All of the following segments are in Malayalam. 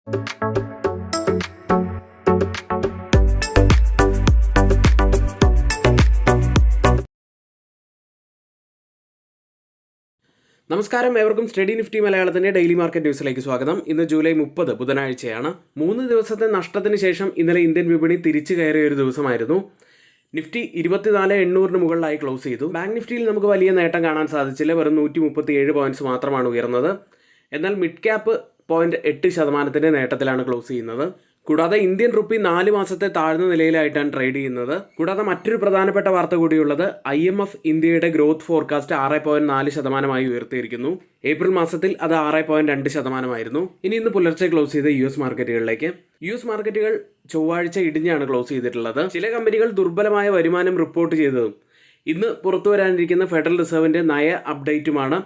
നമസ്കാരം, ഏവർക്കും സ്റ്റഡി നിഫ്റ്റി മലയാളത്തിൻ്റെ ഡെയിലി മാർക്കറ്റ് ന്യൂസിലേക്ക് സ്വാഗതം. ഇന്ന് ജൂലൈ 30 ബുധനാഴ്ചയാണ്. 3 ദിവസത്തെ നഷ്ടത്തിന് ശേഷം ഇന്നലെ ഇന്ത്യൻ വിപണി തിരിച്ചു കയറിയ ഒരു ദിവസമായിരുന്നു. നിഫ്റ്റി 24,800 മുകളിലായി ക്ലോസ് ചെയ്തു. ബാങ്ക് നിഫ്റ്റിയിൽ നമുക്ക് വലിയ നേട്ടം കാണാൻ സാധിച്ചില്ല. വെറും 137 പോയിന്റ്സ് മാത്രമാണ് ഉയർന്നത്. എന്നാൽ മിഡ് ക്യാപ്പ് 0.8% നേട്ടത്തിലാണ് ക്ലോസ് ചെയ്യുന്നത്. കൂടാതെ ഇന്ത്യൻ റുപ്പി 4 മാസത്തെ താഴ്ന്ന നിലയിലായിട്ടാണ് ട്രേഡ് ചെയ്യുന്നത്. കൂടാതെ മറ്റൊരു പ്രധാനപ്പെട്ട വാർത്ത കൂടിയുള്ളത്, IMF ഇന്ത്യയുടെ ഗ്രോത്ത് ഫോർകാസ്റ്റ് 6.4% ഉയർത്തിയിരിക്കുന്നു. ഏപ്രിൽ മാസത്തിൽ അത് 6.2%. ഇന്ന് പുലർച്ചെ ക്ലോസ് ചെയ്ത US മാർക്കറ്റുകളിലേക്ക്. US മാർക്കറ്റുകൾ ചൊവ്വാഴ്ച ഇടിഞ്ഞാണ് ക്ലോസ് ചെയ്തിട്ടുള്ളത്. ചില കമ്പനികൾ ദുർബലമായ വരുമാനം റിപ്പോർട്ട് ചെയ്തതും ഇന്ന് പുറത്തു വരാനിരിക്കുന്ന ഫെഡറൽ റിസർവിൻ്റെ നയ അപ്ഡേറ്റുമാണ്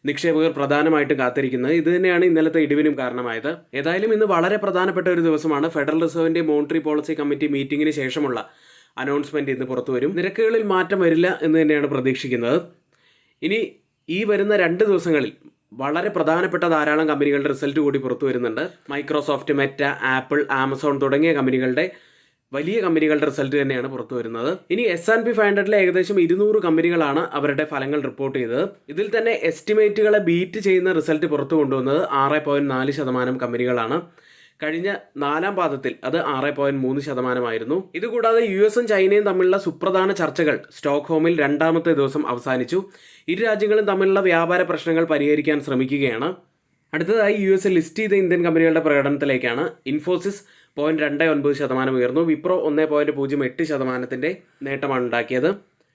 നിക്ഷേപകർ പ്രധാനമായിട്ടും കാത്തിരിക്കുന്നത്. ഇത് തന്നെയാണ് ഇന്നലത്തെ ഇടിവിനും കാരണമായത്. ഏതായാലും ഇന്ന് വളരെ പ്രധാനപ്പെട്ട ഒരു ദിവസമാണ്. ഫെഡറൽ റിസർവിൻ്റെ മോണിറ്ററി പോളിസി കമ്മിറ്റി മീറ്റിംഗിന് ശേഷമുള്ള അനൗൺസ്മെൻറ്റ് ഇന്ന് പുറത്തു വരും. നിരക്കുകളിൽ മാറ്റം വരില്ല എന്ന് തന്നെയാണ് പ്രതീക്ഷിക്കുന്നത്. ഇനി ഈ വരുന്ന 2 ദിവസങ്ങളിൽ വളരെ പ്രധാനപ്പെട്ട ധാരാളം കമ്പനികളുടെ റിസൾട്ട് കൂടി പുറത്തു വരുന്നുണ്ട്. മൈക്രോസോഫ്റ്റ്, മെറ്റ, ആപ്പിൾ, ആമസോൺ തുടങ്ങിയ വലിയ കമ്പനികളുടെ റിസൾട്ട് തന്നെയാണ് പുറത്തു വരുന്നത്. ഇനി S&P 500 ഏകദേശം 200 കമ്പനികളാണ് അവരുടെ ഫലങ്ങൾ റിപ്പോർട്ട് ചെയ്തത്. ഇതിൽ തന്നെ എസ്റ്റിമേറ്റുകളെ ബീറ്റ് ചെയ്യുന്ന റിസൾട്ട് പുറത്തു കൊണ്ടുവന്നത് 6.4% കമ്പനികളാണ്. കഴിഞ്ഞ 4ാം പാദത്തിൽ അത് 6.3% ഇതുകൂടാതെ US-ഉം ചൈനയും തമ്മിലുള്ള സുപ്രധാന ചർച്ചകൾ സ്റ്റോക്ക്ഹോമിൽ 2ാമത്തെ ദിവസം അവസാനിച്ചു. ഇരു രാജ്യങ്ങളും തമ്മിലുള്ള വ്യാപാര പ്രശ്നങ്ങൾ പരിഹരിക്കാൻ ശ്രമിക്കുകയാണ്. അടുത്തതായി US ലിസ്റ്റ് ചെയ്ത ഇന്ത്യൻ കമ്പനികളുടെ പ്രകടനത്തിലേക്കാണ്. ഇൻഫോസിസ് 0.29% ഉയർന്നു. വിപ്രോ 1.08% നേട്ടമാണ് ഉണ്ടാക്കിയത്.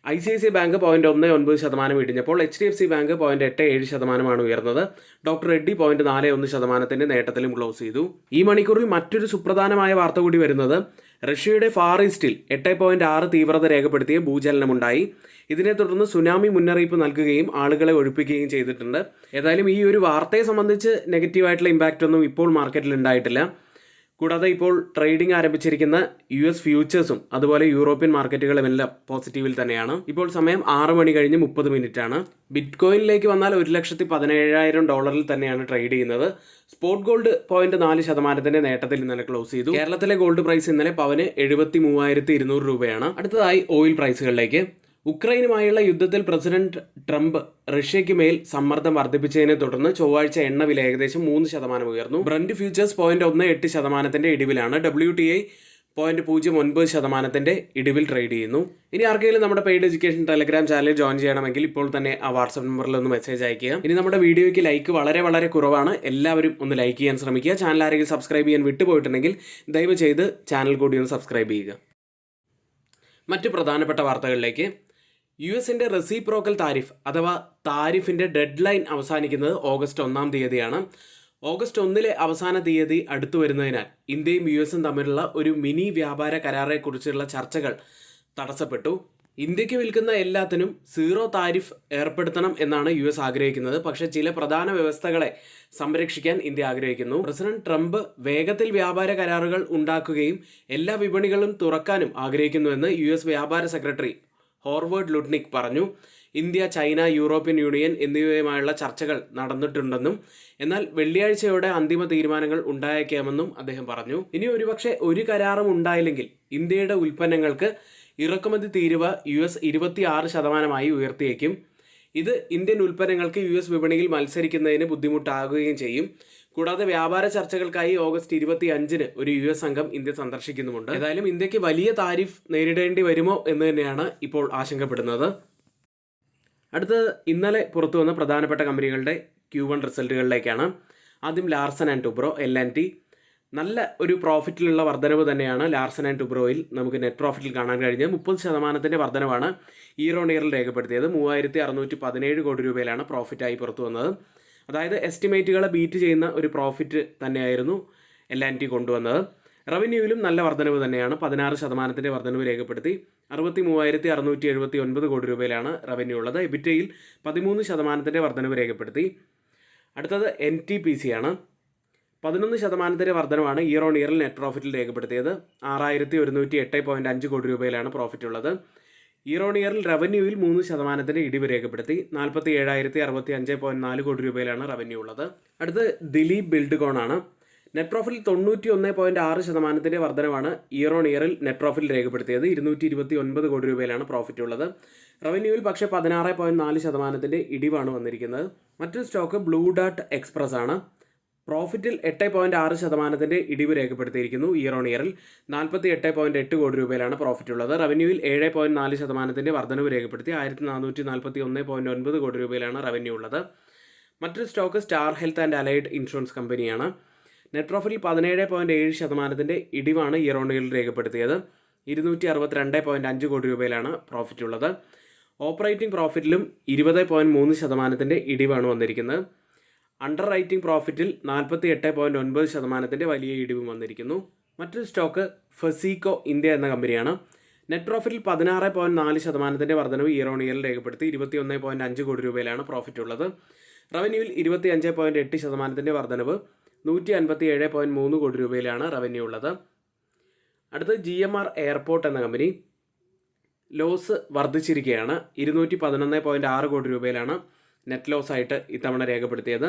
ICICI ബാങ്ക് 0.19% ഇടിഞ്ഞപ്പോൾ HDFC ബാങ്ക് 0.87% ഉയർന്നത്. ഡോക്ടർ റെഡ്ഡി 0.41% നേട്ടത്തിലും ക്ലോസ് ചെയ്തു. ഈ മണിക്കൂറിൽ മറ്റൊരു സുപ്രധാനമായ വാർത്ത കൂടി വരുന്നത്, റഷ്യയുടെ ഫാർ ഈസ്റ്റിൽ 8.6 തീവ്രത രേഖപ്പെടുത്തിയ ഭൂചലനമുണ്ടായി. ഇതിനെ തുടർന്ന് സുനാമി മുന്നറിയിപ്പ് നൽകുകയും ആളുകളെ ഒഴിപ്പിക്കുകയും ചെയ്തിട്ടുണ്ട്. ഏതായാലും ഈ ഒരു വാർത്തയെ സംബന്ധിച്ച് നെഗറ്റീവായിട്ടുള്ള ഇമ്പാക്റ്റ് ഒന്നും ഇപ്പോൾ മാർക്കറ്റിൽ ഉണ്ടായിട്ടില്ല. കൂടാതെ ഇപ്പോൾ ട്രേഡിംഗ് ആരംഭിച്ചിരിക്കുന്ന US ഫ്യൂച്ചേഴ്സും അതുപോലെ യൂറോപ്യൻ മാർക്കറ്റുകളും എല്ലാം പോസിറ്റീവിൽ തന്നെയാണ്. ഇപ്പോൾ സമയം 6 മണി കഴിഞ്ഞ് 30 മിനിറ്റാണ്. ബിറ്റ്കോയിനിലേക്ക് വന്നാൽ $1,17,000 തന്നെയാണ് ട്രേഡ് ചെയ്യുന്നത്. സ്പോട്ട് ഗോൾഡ് 0.4% നേട്ടത്തിൽ ഇന്നലെ ക്ലോസ് ചെയ്തു. കേരളത്തിലെ ഗോൾഡ് പ്രൈസ് ഇന്നലെ പവന് 73,200 രൂപയാണ്. അടുത്തതായി ഓയിൽ പ്രൈസുകളിലേക്ക്. ഉക്രൈനുമായുള്ള യുദ്ധത്തിൽ പ്രസിഡന്റ് ട്രംപ് റഷ്യയ്ക്ക് മേൽ സമ്മർദ്ദം വർദ്ധിപ്പിച്ചതിനെ തുടർന്ന് ചൊവ്വാഴ്ച എണ്ണ വില ഏകദേശം 3% ഉയർന്നു. Brent futures 0.18% ഇടിവിലാണ്. WTI 0.09% ഇടിവിൽ ട്രേഡ് ചെയ്യുന്നു. ഇനി ആർക്കെങ്കിലും നമ്മുടെ paid education Telegram channel join ചെയ്യണമെങ്കിൽ ഇപ്പോൾ തന്നെ ആ വാട്സ്ആപ്പ് നമ്പറിൽ ഒന്ന് മെസ്സേജ് അയക്കുക. ഇനി നമ്മുടെ വീഡിയോയ്ക്ക് ലൈക്ക് വളരെ കുറവാണ്. എല്ലാവരും ഒന്ന് ലൈക്ക് ചെയ്യാൻ ശ്രമിക്കുക. ചാനൽ ആരെങ്കിലും സബ്സ്ക്രൈബ് ചെയ്യാൻ വിട്ടുപോയിട്ടുണ്ടെങ്കിൽ ദയവ് ചെയ്ത് ചാനൽ കൂടി ഒന്ന് സബ്സ്ക്രൈബ് ചെയ്യുക. മറ്റ് പ്രധാനപ്പെട്ട വാർത്തകളിലേക്ക്. US-ന്റെ റെസിപ്രോക്കൽ താരിഫ് അഥവാ താരിഫിൻ്റെ ഡെഡ് ലൈൻ അവസാനിക്കുന്നത് ഓഗസ്റ്റ് 1-ാം തീയതിയാണ്. ഓഗസ്റ്റ് 1-ലെ അവസാന തീയതി അടുത്തു വരുന്നതിനാൽ ഇന്ത്യയും US-ഉം തമ്മിലുള്ള ഒരു മിനി വ്യാപാര കരാറെക്കുറിച്ചുള്ള ചർച്ചകൾ തടസ്സപ്പെട്ടു. ഇന്ത്യക്ക് വിൽക്കുന്ന എല്ലാത്തിനും 0 താരിഫ് ഏർപ്പെടുത്തണം എന്നാണ് US ആഗ്രഹിക്കുന്നത്. പക്ഷേ ചില പ്രധാന വ്യവസ്ഥകളെ സംരക്ഷിക്കാൻ ഇന്ത്യ ആഗ്രഹിക്കുന്നു. പ്രസിഡന്റ് ട്രംപ് വേഗത്തിൽ വ്യാപാര കരാറുകൾ ഉണ്ടാക്കുകയും എല്ലാ വിപണികളും തുറക്കാനും ആഗ്രഹിക്കുന്നുവെന്ന് US വ്യാപാര സെക്രട്ടറി ഹോർവേഡ് ലുട്നിക് പറഞ്ഞു. ഇന്ത്യ, ചൈന, യൂറോപ്യൻ യൂണിയൻ എന്നിവയുമായുള്ള ചർച്ചകൾ നടന്നിട്ടുണ്ടെന്നും എന്നാൽ വെള്ളിയാഴ്ചയോടെ അന്തിമ തീരുമാനങ്ങൾ ഉണ്ടായേക്കാമെന്നും അദ്ദേഹം പറഞ്ഞു. ഇനി ഒരുപക്ഷെ ഒരു കരാറും ഉണ്ടായില്ലെങ്കിൽ ഇന്ത്യയുടെ ഉൽപ്പന്നങ്ങൾക്ക് ഇറക്കുമതി തീരുവ US 26% ഉയർത്തിയേക്കും. ഇത് ഇന്ത്യൻ ഉൽപ്പന്നങ്ങൾക്ക് US വിപണിയിൽ മത്സരിക്കുന്നതിന് ബുദ്ധിമുട്ടാകുകയും ചെയ്യും. കൂടാതെ വ്യാപാര ചർച്ചകൾക്കായി ഓഗസ്റ്റ് 25-ന് ഒരു US സംഘം ഇന്ത്യ സന്ദർശിക്കുന്നുമുണ്ട്. ഏതായാലും ഇന്ത്യക്ക് വലിയ താരിഫ് നേരിടേണ്ടി വരുമോ എന്ന് തന്നെയാണ് ഇപ്പോൾ ആശങ്കപ്പെടുന്നത്. അടുത്തത് ഇന്നലെ പുറത്തു വന്ന പ്രധാനപ്പെട്ട കമ്പനികളുടെ Q1 റിസൾട്ടുകളിലേക്കാണ്. ആദ്യം ലാർസൻ ആൻഡ് ടുബ്രോ LNT. നല്ല ഒരു പ്രോഫിറ്റിലുള്ള വർധനവ് തന്നെയാണ് ലാർസൻ ആൻഡ് ടുബ്രോയിൽ നമുക്ക് നെറ്റ് പ്രോഫിറ്റിൽ കാണാൻ കഴിഞ്ഞത്. 30% വർധനവാണ് ഇയർ ഓൺ ഇയറിൽ രേഖപ്പെടുത്തിയത്. 3,617 കോടി രൂപയിലാണ് പ്രോഫിറ്റായി പുറത്തു വന്നത്. അതായത് എസ്റ്റിമേറ്റുകളെ ബീറ്റ് ചെയ്യുന്ന ഒരു പ്രോഫിറ്റ് തന്നെയായിരുന്നു LNT കൊണ്ടുവന്നത്. റവന്യൂവിലും നല്ല വർധനവ് തന്നെയാണ്. 16% വർധനവ് രേഖപ്പെടുത്തി. 63,679 കോടി രൂപയിലാണ് റവന്യൂ ഉള്ളത്. എബിറ്റയിൽ 13% വർധനവ് രേഖപ്പെടുത്തി. അടുത്തത് NTPC ആണ്. 11% വർധനവാണ് ഇയർ ഓൺ ഇയറിൽ നെറ്റ് പ്രോഫിറ്റിൽ രേഖപ്പെടുത്തിയത്. 6,108.5 കോടി രൂപയിലാണ് പ്രോഫിറ്റ് ഉള്ളത്. ഇയർ ഓൺ ഇയറിൽ റവന്യൂവിൽ 3% ഇടിവ് രേഖപ്പെടുത്തി. 47,065.4 കോടി രൂപയിലാണ് റവന്യൂ ഉള്ളത്. അടുത്ത് ദിലീപ് ബിൽഡ്കോൺ ആണ്. നെറ്റ് പ്രോഫിറ്റിൽ 91.6% വർധനവാണ് ഇയർ ഓൺ ഇയറിൽ നെറ്റ് പ്രോഫിറ്റ് രേഖപ്പെടുത്തിയത്. 229 കോടി രൂപയിലാണ് പ്രോഫിറ്റ് ഉള്ളത്. റവന്യൂവിൽ പക്ഷേ 16.4% ഇടിവാണ് വന്നിരിക്കുന്നത്. മറ്റൊരു സ്റ്റോക്ക് ബ്ലൂ ഡാർട്ട് എക്സ്പ്രസ് ആണ്. പ്രോഫിറ്റിൽ 8.6% ഇടിവ് രേഖപ്പെടുത്തിയിരിക്കുന്നു. ഇയർ ഓൺ ഇയറിൽ 48.8 കോടി രൂപയിലാണ് പ്രോഫിറ്റ് ഉള്ളത്. റവന്യൂവിൽ 7.4% വർധനവ് രേഖപ്പെടുത്തി 1441.9 കോടി രൂപയിലാണ് റവന്യൂ ഉള്ളത്. മറ്റൊരു stock star health and allied insurance കമ്പനിയാണ്. നെറ്റ് പ്രോഫിറ്റിൽ 17.7% ഇടിവാണ് ഇയർ ഓൺ ഇയറിൽ രേഖപ്പെടുത്തിയത്. 262.5 കോടി രൂപയിലാണ് പ്രോഫിറ്റ് ഉള്ളത്. ഓപ്പറേറ്റിംഗ് പ്രോഫിറ്റിലും 20.3% ഇടിവാണ് വന്നിരിക്കുന്നത്. അണ്ടർ റൈറ്റിംഗ് പ്രോഫിറ്റിൽ 48.9% വലിയ ഇടിവും വന്നിരിക്കുന്നു. മറ്റൊരു സ്റ്റോക്ക് ഫെസീക്കോ ഇന്ത്യ എന്ന കമ്പനിയാണ്. നെറ്റ് പ്രോഫിറ്റിൽ 16.4% വർധനവ് ഇയർ ഓൺ ഇയറിൽ രേഖപ്പെടുത്തി 21.5 കോടി രൂപയിലാണ് പ്രോഫിറ്റ് ഉള്ളത്. റവന്യൂവിൽ 25.8% വർധനവ് 157.3 കോടി രൂപയിലാണ് റവന്യൂ ഉള്ളത്. അടുത്ത് GMR എയർപോർട്ട് എന്ന കമ്പനി. ലോസ് വർദ്ധിച്ചിരിക്കുകയാണ്. 211.6 കോടി രൂപയിലാണ് നെറ്റ് ലോസ് ആയിട്ട് ഇത്തവണ രേഖപ്പെടുത്തിയത്.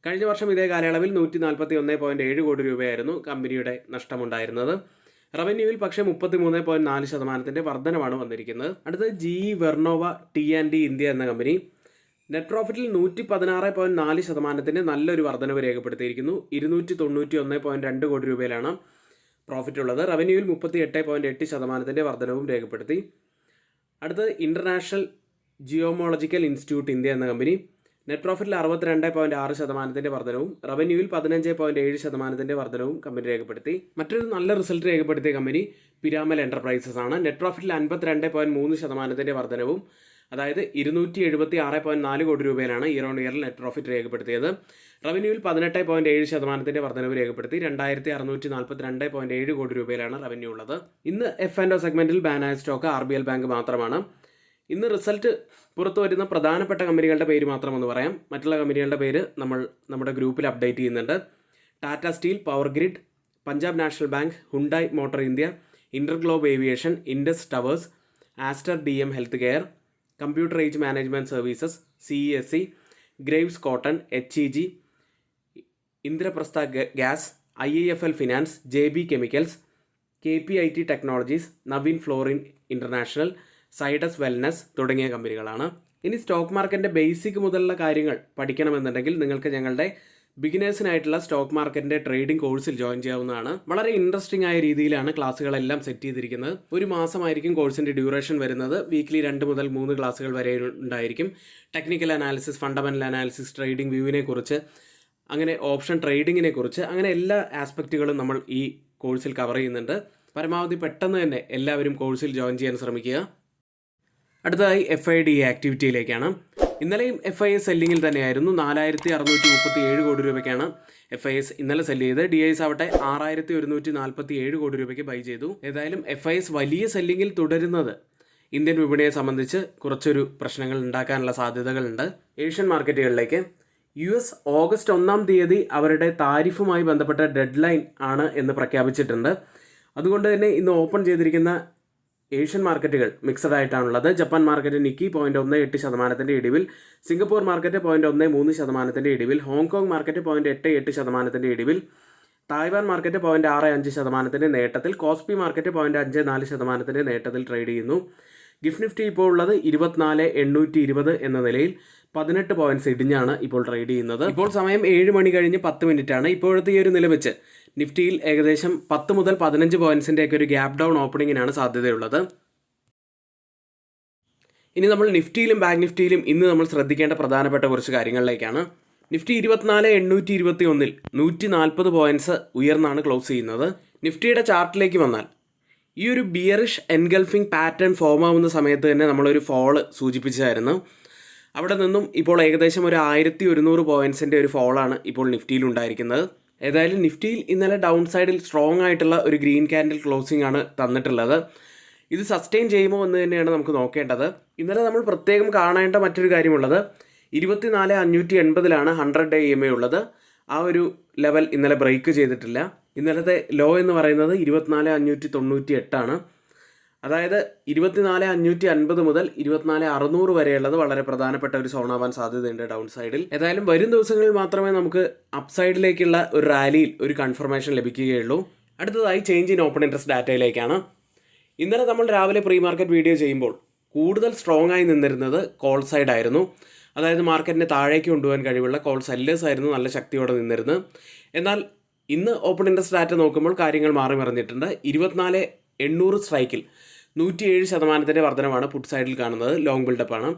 കഴിഞ്ഞ വർഷം ഇതേ കാലയളവിൽ 141.7 കോടി രൂപയായിരുന്നു കമ്പനിയുടെ നഷ്ടമുണ്ടായിരുന്നത്. റവന്യൂവിൽ പക്ഷേ 33.4% വർധനമാണ് വന്നിരിക്കുന്നത്. അടുത്ത് GE വെർണോവ T&D ഇന്ത്യ എന്ന കമ്പനി. നെറ്റ് പ്രോഫിറ്റിൽ 116.4% നല്ലൊരു വർധനവ് രേഖപ്പെടുത്തിയിരിക്കുന്നു. 291.2 കോടി രൂപയിലാണ് പ്രോഫിറ്റ് ഉള്ളത്. റവന്യൂവിൽ 38.8% വർധനവും രേഖപ്പെടുത്തി. അടുത്തത് ഇന്റർനാഷണൽ ജിയോമോളജിക്കൽ ഇൻസ്റ്റിറ്റ്യൂട്ട് ഇന്ത്യ എന്ന കമ്പനി. നെറ്റ് പ്രോഫിറ്റിൽ 62.6% വർധനവും റവന്യൂവിൽ 15.7% വർധനവും കമ്പനി രേഖപ്പെടുത്തി. മറ്റൊരു നല്ല റിസൾട്ട് രേഖപ്പെടുത്തിയ കമ്പനി പിരാമൽ എന്റർപ്രൈസസ് ആണ്. നെറ്റ് പ്രോഫിറ്റിൽ 52.3% വർധനവും, അതായത് 276.4 കോടി രൂപയിലാണ് ഇയർ ഓൺ ഇയറിൽ നെറ്റ് പ്രോഫിറ്റ് രേഖപ്പെടുത്തിയത്. റവന്യൂവിൽ 18.7% വർധനവ് രേഖപ്പെടുത്തി 2642.7 കോടി രൂപയിലാണ് റവന്യൂ ഉള്ളത്. ഇന്ന് F&O സെഗ്മെന്റിൽ ബാനായ സ്റ്റോക്ക് RBL ബാങ്ക് മാത്രമാണ്. ഇന്ന് റിസൾട്ട് പുറത്തു വരുന്ന പ്രധാനപ്പെട്ട കമ്പനികളുടെ പേര് മാത്രം ഒന്ന് പറയാം. മറ്റുള്ള കമ്പനികളുടെ പേര് നമ്മുടെ ഗ്രൂപ്പിൽ അപ്ഡേറ്റ് ചെയ്യുന്നുണ്ട്. Tata steel, power grid, Punjab national bank, Hyundai motor India, InterGlobe aviation, Indus towers, Aster DM health care, computer age management services, CESC, Greaves cotton, HEG, Indraprastha gas, IIFL finance, JB chemicals, KPIT technologies, Naveen fluorine international, Zydus wellness തുടങ്ങിയ കമ്പനികളാണ്. ഇനി സ്റ്റോക്ക് മാർക്കറ്റിൻ്റെ ബേസിക് മുതലുള്ള കാര്യങ്ങൾ പഠിക്കണമെന്നുണ്ടെങ്കിൽ നിങ്ങൾക്ക് ഞങ്ങളുടെ ബിഗിനേഴ്സിനായിട്ടുള്ള സ്റ്റോക്ക് മാർക്കറ്റിൻ്റെ ട്രേഡിംഗ് കോഴ്സിൽ ജോയിൻ ചെയ്യാവുന്നതാണ്. വളരെ ഇൻട്രസ്റ്റിംഗ് ആയ രീതിയിലാണ് ക്ലാസ്സുകളെല്ലാം സെറ്റ് ചെയ്തിരിക്കുന്നത്. ഒരു മാസമായിരിക്കും കോഴ്സിൻ്റെ ഡ്യൂറേഷൻ വരുന്നത്. വീക്ക്ലി 2 മുതൽ 3 ക്ലാസ്സുകൾ വരെ ഉണ്ടായിരിക്കും. Technical analysis, fundamental analysis, trading വ്യൂവിനെ കുറിച്ച്, അങ്ങനെ ഓപ്ഷൻ ട്രേഡിങ്ങിനെ കുറിച്ച്, അങ്ങനെ എല്ലാ ആസ്പെക്റ്റുകളും നമ്മൾ ഈ കോഴ്സിൽ കവർ ചെയ്യുന്നുണ്ട്. പരമാവധി പെട്ടെന്ന് തന്നെ എല്ലാവരും കോഴ്സിൽ ജോയിൻ ചെയ്യാൻ ശ്രമിക്കുക. അടുത്തതായി FIDA ആക്ടിവിറ്റിയിലേക്കാണ്. ഇന്നലെയും FIS സെല്ലിങ്ങിൽ തന്നെയായിരുന്നു. 4637 കോടി രൂപയ്ക്കാണ് FIS ഇന്നലെ സെല്ല് ചെയ്ത്. DIS ആവട്ടെ 6147 കോടി രൂപയ്ക്ക് ബൈ ചെയ്തു. ഏതായാലും FIS വലിയ സെല്ലിങ്ങിൽ തുടരുന്നത് ഇന്ത്യൻ വിപണിയെ സംബന്ധിച്ച് കുറച്ചൊരു പ്രശ്നങ്ങൾ ഉണ്ടാക്കാനുള്ള സാധ്യതകളുണ്ട്. ഏഷ്യൻ മാർക്കറ്റുകളിലേക്ക് US ഓഗസ്റ്റ് 1-ാം തീയതി അവരുടെ താരിഫുമായി ബന്ധപ്പെട്ട ഡെഡ് ലൈൻ ആണ് എന്ന് പ്രഖ്യാപിച്ചിട്ടുണ്ട്. അതുകൊണ്ട് തന്നെ ഇന്ന് ഓപ്പൺ ചെയ്തിരിക്കുന്ന ഏഷ്യൻ മാർക്കറ്റുകൾ മിക്സഡ് ആയിട്ടാണുള്ളത്. ജപ്പാൻ മാർക്കറ്റ് നിക്കി 0.18% ഇടിവിൽ, സിംഗപ്പൂർ മാർക്കറ്റ് 0.13% ഇടിവിൽ, ഹോങ്കോങ് മാർക്കറ്റ് 0.88% ഇടിവിൽ, തായ്വാൻ മാർക്കറ്റ് 0.65% നേട്ടത്തിൽ, കോസ്പി മാർക്കറ്റ് 0.54% നേട്ടത്തിൽ ട്രേഡ് ചെയ്യുന്നു. ഗിഫ്റ്റ് നിഫ്റ്റി ഇപ്പോൾ ഉള്ളത് 24,820 എന്ന നിലയിൽ 18 പോയിന്റ്സ് ഇടിഞ്ഞാണ് ഇപ്പോൾ ട്രേഡ് ചെയ്യുന്നത്. ഇപ്പോൾ സമയം 7 മണി കഴിഞ്ഞ് 10 മിനിറ്റ് ആണ്. ഇപ്പോഴത്തെ ഈ ഒരു നില വെച്ച് നിഫ്റ്റിയിൽ ഏകദേശം 10 മുതൽ 15 പോയിന്റ്സിൻ്റെ ഒക്കെ ഒരു ഗ്യാപ് ഡൗൺ ഓപ്പണിങ്ങിനാണ് സാധ്യതയുള്ളത്. ഇനി നമ്മൾ നിഫ്റ്റിയിലും ബാങ്ക് നിഫ്റ്റിയിലും ഇന്ന് നമ്മൾ ശ്രദ്ധിക്കേണ്ട പ്രധാനപ്പെട്ട കുറച്ച് കാര്യങ്ങളിലേക്കാണ്. നിഫ്റ്റി 24,821 140 പോയിന്റ്സ് ഉയർന്നാണ് ക്ലോസ് ചെയ്യുന്നത്. നിഫ്റ്റിയുടെ ചാർട്ടിലേക്ക് വന്നാൽ ഈ ഒരു ബിയറിഷ് എൻഗൾഫിംഗ് പാറ്റേൺ ഫോം ആവുന്ന സമയത്ത് തന്നെ നമ്മളൊരു ഫോള് സൂചിപ്പിച്ചായിരുന്നു. അവിടെ നിന്നും ഇപ്പോൾ ഏകദേശം ഒരു 1100 പോയിന്റ്സിൻ്റെ ഒരു ഫോളാണ് ഇപ്പോൾ നിഫ്റ്റിയിൽ ഉണ്ടായിരിക്കുന്നത്. ഏതായാലും നിഫ്റ്റിയിൽ ഇന്നലെ ഡൗൺ സൈഡിൽ സ്ട്രോങ് ആയിട്ടുള്ള ഒരു ഗ്രീൻ ക്യാൻഡിൽ ക്ലോസിംഗ് ആണ് തന്നിട്ടുള്ളത്. ഇത് സസ്റ്റെയിൻ ചെയ്യുമോ എന്ന് തന്നെയാണ് നമുക്ക് നോക്കേണ്ടത്. ഇന്നലെ നമ്മൾ പ്രത്യേകം കാണേണ്ട മറ്റൊരു കാര്യമുള്ളത് 24,580 100 ഡേ EMA ഉള്ളത്. ആ ഒരു ലെവൽ ഇന്നലെ ബ്രേക്ക് ചെയ്തിട്ടില്ല. ഇന്നലത്തെ ലോ എന്ന് പറയുന്നത് 24,598 ആണ്. അതായത് 24,550 മുതൽ 24,600 വരെയുള്ളത് വളരെ പ്രധാനപ്പെട്ട ഒരു സോൺ ആവാൻ സാധ്യതയുണ്ട് ഡൗൺ സൈഡിൽ. ഏതായാലും വരും ദിവസങ്ങളിൽ മാത്രമേ നമുക്ക് അപ്പ് സൈഡിലേക്കുള്ള ഒരു റാലിയിൽ ഒരു കൺഫർമേഷൻ ലഭിക്കുകയുള്ളൂ. അടുത്തതായി ചേഞ്ച് ഇൻ ഓപ്പൺ ഇൻട്രസ്റ്റ് ഡാറ്റയിലേക്കാണ്. ഇന്നലെ നമ്മൾ രാവിലെ പ്രീ മാർക്കറ്റ് വീഡിയോ ചെയ്യുമ്പോൾ കൂടുതൽ സ്ട്രോങ് ആയി നിന്നിരുന്നത് കോൾ സൈഡ് ആയിരുന്നു. അതായത് മാർക്കറ്റിനെ താഴേക്ക് കൊണ്ടുപോകാൻ കഴിവുള്ള കോൾ സെല്ലേഴ്സ് ആയിരുന്നു നല്ല ശക്തിയോടെ നിന്നിരുന്നത്. എന്നാൽ ഇന്ന് ഓപ്പൺ ഇൻട്രസ്റ്റ് ഡാറ്റ നോക്കുമ്പോൾ കാര്യങ്ങൾ മാറി മറിഞ്ഞിട്ടുണ്ട്. 24,800 സ്ട്രൈക്കിൽ 107% വർധനമാണ് പുട്ട് സൈഡിൽ കാണുന്നത്. ലോങ് ബിൽഡപ്പാണ്.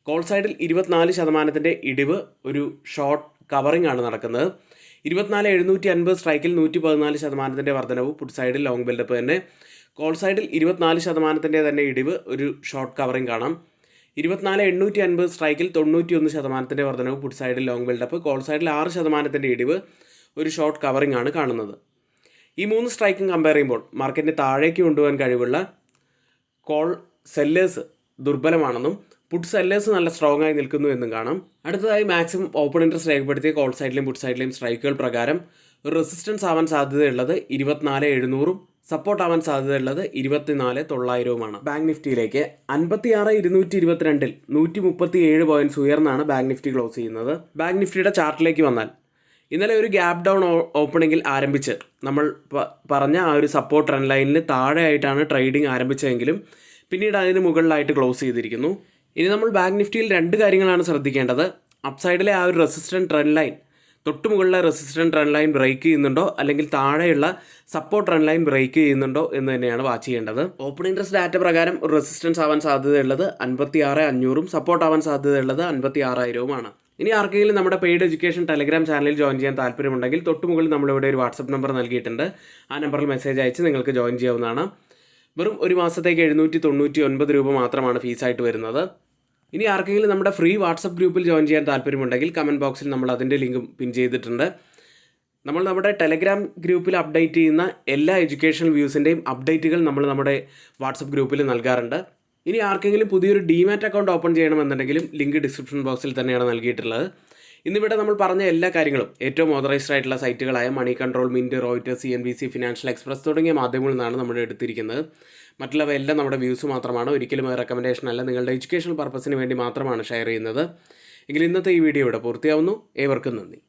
കോൾ സൈഡിൽ 24% ഇടിവ്, ഒരു ഷോർട്ട് കവറിംഗ് ആണ് നടക്കുന്നത്. 24,750 സ്ട്രൈക്കിൽ 114% വർധനവും പുട്ട് സൈഡിൽ ലോങ് ബിൽഡപ്പ് തന്നെ. കോൾ സൈഡിൽ 24% തന്നെ ഇടിവ്, ഒരു ഷോർട്ട് കവറിംഗ് കാണാം. 24,850 സ്ട്രൈക്കിൽ 91% വർധനവും പുട്ട് സൈഡിൽ ലോങ് ബിൽഡപ്പ്. കോൾ സൈഡിൽ 6% ഇടിവ്, ഒരു ഷോർട്ട് കവറിംഗ് ആണ് കാണുന്നത്. ഈ 3 സ്ട്രൈക്കും കമ്പയർ ചെയ്യുമ്പോൾ മാർക്കറ്റിനെ താഴേക്ക് കൊണ്ടുപോകാൻ കഴിവുള്ള കോൾ സെല്ലേഴ്സ് ദുർബലമാണെന്നും പുട്ട് സെല്ലേഴ്സ് നല്ല സ്ട്രോങ് ആയി നിൽക്കുന്നു എന്നും കാണാം. അടുത്തതായി മാക്സിമം ഓപ്പൺ ഇൻട്രസ്റ്റ് രേഖപ്പെടുത്തിയ കോൾ സൈഡിലെയും പുട്ട് സൈഡിലെയും സ്ട്രൈക്കുകൾ പ്രകാരം ഒരു റെസിസ്റ്റൻസ് ആവാൻ സാധ്യതയുള്ളത് 24,700-ഉം സപ്പോർട്ട് ആവാൻ സാധ്യതയുള്ളത് 24,900-ഉമാണ്. ബാങ്ക് നിഫ്റ്റിയിലേക്ക് 56,222-ൽ 137 പോയിന്റ്സ് ഉയർന്നാണ് ബാങ്ക് നിഫ്റ്റി ക്ലോസ് ചെയ്യുന്നത്. ബാങ്ക് നിഫ്റ്റിയുടെ ചാർട്ടിലേക്ക് വന്നാൽ ഇന്നലെ ഒരു ഗ്യാപ്പ് ഡൗൺ ഓപ്പണിങ്ങിൽ ആരംഭിച്ച് നമ്മൾ പറഞ്ഞ ആ ഒരു സപ്പോർട്ട് ട്രെൻഡ് ലൈനിന് താഴെയായിട്ടാണ് ട്രേഡിംഗ് ആരംഭിച്ചതെങ്കിലും പിന്നീട് അതിന് മുകളിലായിട്ട് ക്ലോസ് ചെയ്തിരിക്കുന്നു. ഇനി നമ്മൾ ബാങ്ക് നിഫ്റ്റിയിൽ 2 കാര്യങ്ങളാണ് ശ്രദ്ധിക്കേണ്ടത്. അപ്സൈഡിലെ ആ ഒരു റെസിസ്റ്റൻറ്റ് ട്രെൻഡ് ലൈൻ, തൊട്ട് മുകളിലെ റെസിസ്റ്റൻറ്റ് ട്രെൻഡ് ലൈൻ ബ്രേക്ക് ചെയ്യുന്നുണ്ടോ അല്ലെങ്കിൽ താഴെയുള്ള സപ്പോർട്ട് ട്രെൻഡ് ലൈൻ ബ്രേക്ക് ചെയ്യുന്നുണ്ടോ എന്ന് തന്നെയാണ് വാച്ച് ചെയ്യേണ്ടത്. ഓപ്പൺ ഇൻട്രസ്റ്റ് ഡാറ്റ പ്രകാരം ഒരു റെസിസ്റ്റൻസ് ആവാൻ സാധ്യതയുള്ളത് 56,500-ഉം സപ്പോർട്ട് ആവാൻ സാധ്യതയുള്ളത് 56,000-ഉമാണ്. ഇനി ആർക്കെങ്കിലും നമ്മുടെ പെയ്ഡ് എഡ്യൂക്കേഷൻ ടെലഗ്രാം ചാനലിൽ ജോയിൻ ചെയ്യാൻ താല്പര്യമുണ്ടെങ്കിൽ തൊട്ടുമുകളിൽ നമ്മളിവിടെ ഒരു വാട്സപ്പ് നമ്പർ നൽകിയിട്ടുണ്ട്. ആ നമ്പറിൽ മെസ്സേജ് അയച്ച് നിങ്ങൾക്ക് ജോയിൻ ചെയ്യാവുന്നതാണ്. വെറും ഒരു മാസത്തേക്ക് 799 രൂപ മാത്രമാണ് ഫീസായിട്ട് വരുന്നത്. ഇനി ആർക്കെങ്കിലും നമ്മുടെ ഫ്രീ വാട്സപ്പ് ഗ്രൂപ്പിൽ ജോയിൻ ചെയ്യാൻ താല്പര്യമുണ്ടെങ്കിൽ കമൻറ്റ് ബോക്സിൽ നമ്മൾ അതിൻ്റെ ലിങ്കും പിൻ ചെയ്തിട്ടുണ്ട്. നമ്മൾ നമ്മുടെ ടെലഗ്രാം ഗ്രൂപ്പിൽ അപ്ഡേറ്റ് ചെയ്യുന്ന എല്ലാ എഡ്യൂക്കേഷണൽ വ്യൂസിൻ്റെയും അപ്ഡേറ്റുകൾ നമ്മൾ നമ്മുടെ വാട്സപ്പ് ഗ്രൂപ്പിൽ നൽകാറുണ്ട്. ഇനി ആർക്കെങ്കിലും പുതിയൊരു ഡിമാറ്റ് അക്കൗണ്ട് ഓപ്പൺ ചെയ്യണമെന്നുണ്ടെങ്കിലും ലിങ്ക് ഡിസ്ക്രിപ്ഷൻ ബോക്സിൽ തന്നെയാണ് നൽകിയിട്ടുള്ളത്. ഇന്നിവിടെ നമ്മൾ പറഞ്ഞ എല്ലാ കാര്യങ്ങളും ഏറ്റവും ഓതറൈസ്ഡ് ആയിട്ടുള്ള സൈറ്റുകളായ Moneycontrol, Mint, Reuters, CNBC, Financial Express തുടങ്ങിയ മാധ്യമങ്ങളിൽ നിന്നാണ് നമ്മൾ എടുത്തിരിക്കുന്നത്. മറ്റുള്ളവയെല്ലാം നമ്മുടെ വ്യൂസ് മാത്രമാണ്, ഒരിക്കലും റെക്കമെൻഡേഷൻ അല്ല. നിങ്ങളുടെ എഡ്യൂക്കേഷണൽ പർപ്പസിന് വേണ്ടി മാത്രമാണ് ഷെയർ ചെയ്യുന്നത്. എങ്കിൽ ഇന്നത്തെ ഈ വീഡിയോ ഇവിടെ പൂർത്തിയാവുന്നു. ഏവർക്കും നന്ദി.